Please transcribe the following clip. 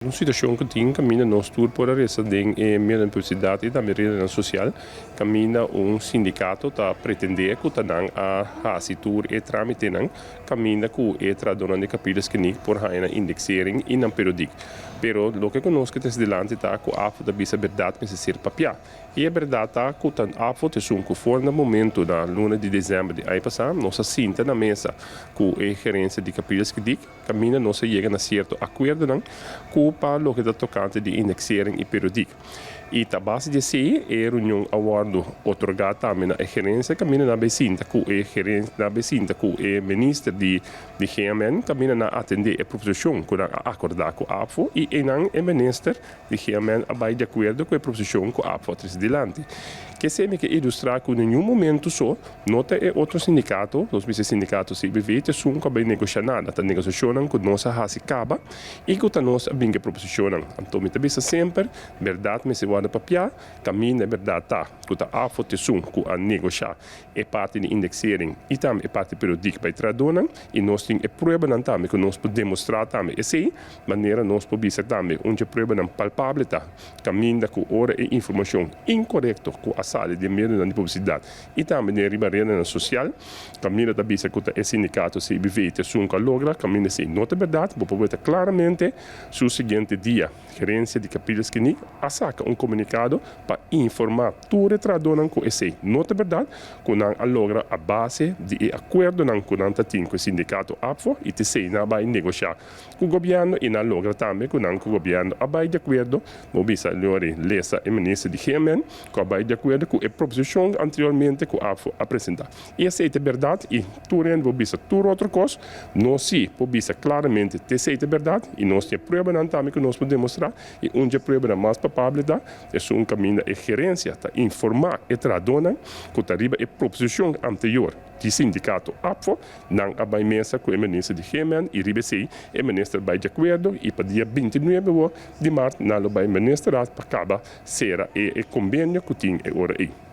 Uma situação que tem caminha nós tour por essa den meio da publicidade e da rede social caminha sindicato tá pretender que tá a tour e tramite não caminha com e tradona de capítulos que nem por haina indexering e não periodic pero lo que conosco desde delante tá com a da bisa verdade mas ser papia e a verdade tá com tan a foto sum com for no momento da luna de dezembro de aí passar nossa cinta na mesa com a gerência de capítulos que dic caminha nossa chega na certo acordo não com para lo que está tocante de indexering e periodic. E a base de si é um awardo otorgado também à gerência caminha na becinta com a gerência na becinta com o ministro de GMN caminha na atender a proposição que a acordar com a AFO e não o ministro de GMN vai de acordo com a proposição que a AFO traz delante. Que se me que ilustrar que em nenhum momento só nota é outro sindicato, os vice-sindicatos CBV, te são que vai negociar nada, tá negociando com nossa raça caba e com a nossa bem que proposicionam. Então, me também sempre, verdade, me se guarda papia, caminho é verdade, tá, que a AFO te são que a negociar é parte de indexering e também é parte periódica para tradona e nós temos a prova não também que nós podemos demonstrar também. E sim, maneira nós podemos também onde a prova não palpável tá, caminho com hora e informação incorreta com a sala de meio da publicidade e também na ribarreira social caminho da bisa que o sindicato CBV te são que logra caminho assim nota verdade vou poder claramente no seguinte dia gerência de capítulos que a saca comunicado para informar tudo tradona com esse nota verdade que a logra a base de acordo não com o sindicato APFO e te sei na vai negociar com o governo e na logra também com o governo a vai de acordo vou bisa lore lesa e ministro de GMN que vai de acordo com a proposição anteriormente que o APFO apresentar. E essa é a verdade e tudo vou bisa tudo outra coisa nós sim vou bisa claramente te sei a verdade e nós temos prova não também que nós podemos mostrar e onde a prova mais palpável é um caminho de gerência para informar e tradona que arriba a proposição anterior do sindicato APFO não a mesa com o ministro de GMN e ribe sei o ministro vai de acordo e para dia 29 de março não vai ministrar para acabar será e convênio que tem agora aí.